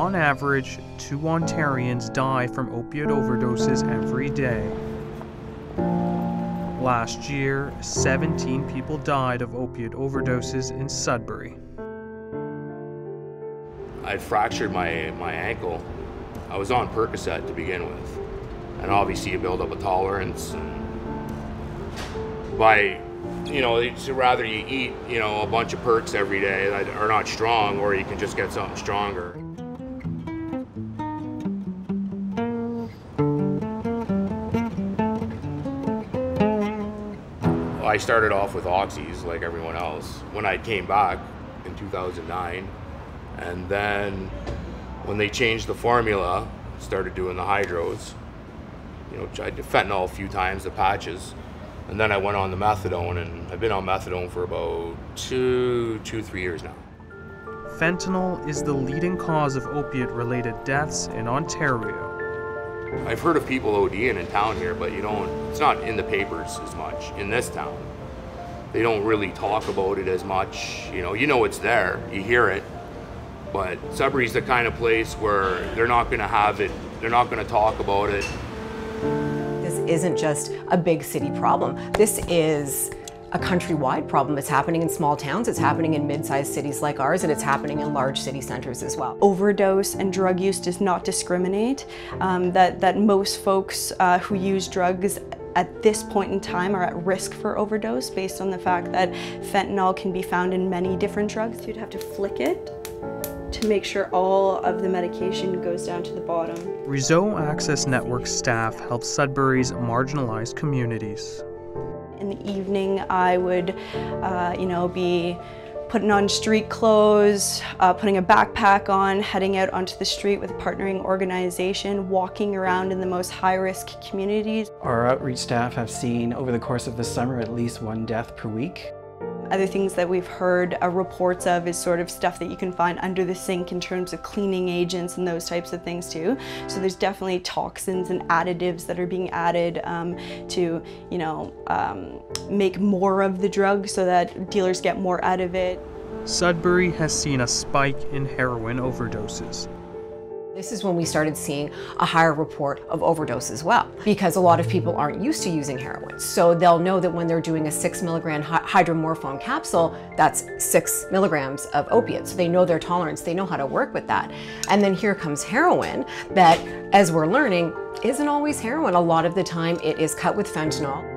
On average, 2 Ontarians die from opioid overdoses every day. Last year, 17 people died of opioid overdoses in Sudbury. I'd fractured my ankle. I was on Percocet to begin with. And obviously you build up a tolerance. So rather you eat, a bunch of perks every day that are not strong, or you can just get something stronger. I started off with oxys like everyone else when I came back in 2009. And then when they changed the formula, started doing the hydros, tried fentanyl a few times, the patches. And then I went on the methadone, and I've been on methadone for about 3 years now. Fentanyl is the leading cause of opiate-related deaths in Ontario. I've heard of people ODing in town here, but it's not in the papers as much in this town. They don't really talk about it as much. It's there, you hear it, but Sudbury's the kind of place where they're not going to have it, they're not going to talk about it. This isn't just a big city problem. This is a countrywide problem. It's happening in small towns, it's happening in mid-sized cities like ours, and it's happening in large city centers as well. Overdose and drug use does not discriminate. That most folks who use drugs at this point in time are at risk for overdose based on the fact that fentanyl can be found in many different drugs. You'd have to flick it to make sure all of the medication goes down to the bottom. Réseau Access Network staff help Sudbury's marginalized communities. In the evening, I would, be putting on street clothes, putting a backpack on, heading out onto the street with a partnering organization, walking around in the most high-risk communities. Our outreach staff have seen over the course of the summer at least 1 death per week. Other things that we've heard reports of is sort of stuff that you can find under the sink in terms of cleaning agents and those types of things too. So there's definitely toxins and additives that are being added to, make more of the drug so that dealers get more out of it. Sudbury has seen a spike in heroin overdoses. This is when we started seeing a higher report of overdose as well, because a lot of people aren't used to using heroin. So they'll know that when they're doing a 6 milligram hydromorphone capsule, that's 6 milligrams of opiate. So they know their tolerance, they know how to work with that. And then here comes heroin that, as we're learning, isn't always heroin. A lot of the time it is cut with fentanyl.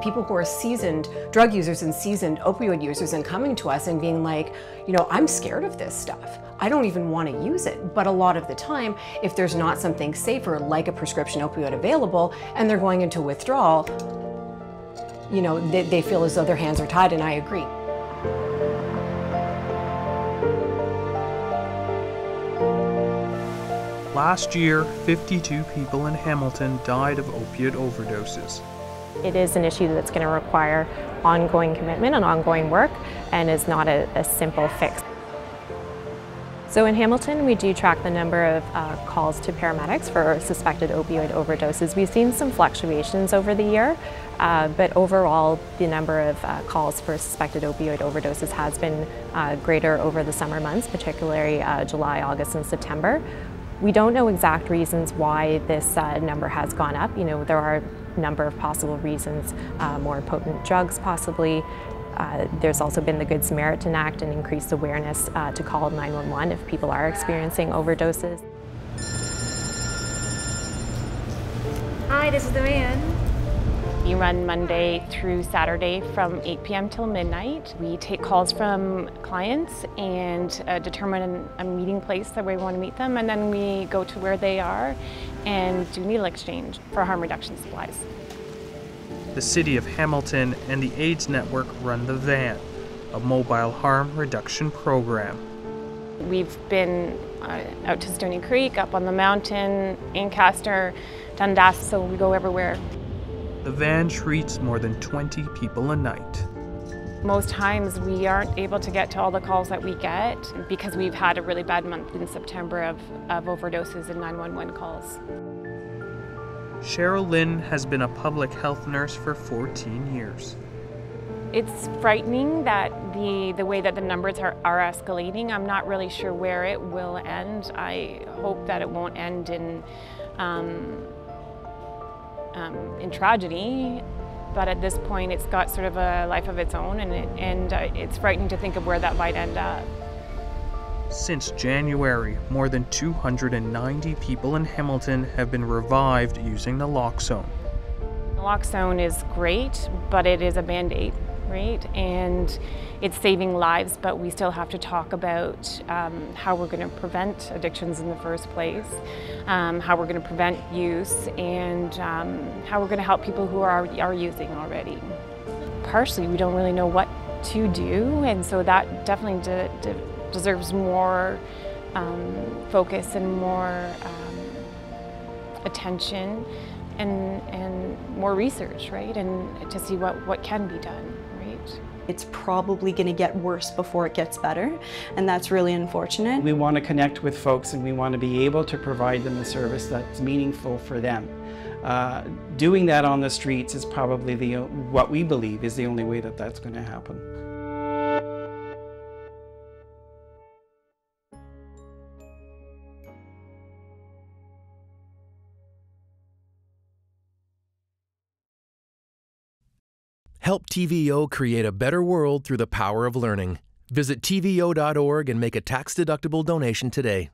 People who are seasoned drug users and seasoned opioid users and coming to us and being like, I'm scared of this stuff. I don't even want to use it. But a lot of the time, if there's not something safer like a prescription opioid available and they're going into withdrawal, they feel as though their hands are tied, and I agree. Last year, 52 people in Hamilton died of opioid overdoses. It is an issue that's going to require ongoing commitment and ongoing work, and is not a simple fix. So in Hamilton, we do track the number of calls to paramedics for suspected opioid overdoses. We've seen some fluctuations over the year, but overall the number of calls for suspected opioid overdoses has been greater over the summer months, particularly July, August, and September. We don't know exact reasons why this number has gone up. There are a number of possible reasons, more potent drugs possibly. There's also been the Good Samaritan Act and increased awareness to call 911 if people are experiencing overdoses. Hi, this is the van. We run Monday through Saturday from 8 p.m. till midnight. We take calls from clients and determine a meeting place that we want to meet them, and then we go to where they are and do needle exchange for harm reduction supplies. The City of Hamilton and the AIDS Network run the VAN, a mobile harm reduction program. We've been out to Stony Creek, up on the mountain, Ancaster, Dundas, so we go everywhere. The van treats more than 20 people a night. Most times we aren't able to get to all the calls that we get because we've had a really bad month in September of overdoses and 911 calls. Cheryl Lynn has been a public health nurse for 14 years. It's frightening that the way that the numbers are escalating. I'm not really sure where it will end. I hope that it won't end in tragedy, but at this point it's got sort of a life of its own, and it's frightening to think of where that might end up. Since January, more than 290 people in Hamilton have been revived using naloxone. Naloxone is great, but it is a Band-Aid, right? And it's saving lives, but we still have to talk about how we're going to prevent addictions in the first place, how we're going to prevent use, and how we're going to help people who are using already. Partially, we don't really know what to do, and so that definitely deserves more focus and more attention and more research, right? And to see what can be done, right? It's probably going to get worse before it gets better, and that's really unfortunate. We want to connect with folks, and we want to be able to provide them a service that's meaningful for them. Doing that on the streets is probably what we believe is the only way that that's going to happen. Help TVO create a better world through the power of learning. Visit TVO.org and make a tax-deductible donation today.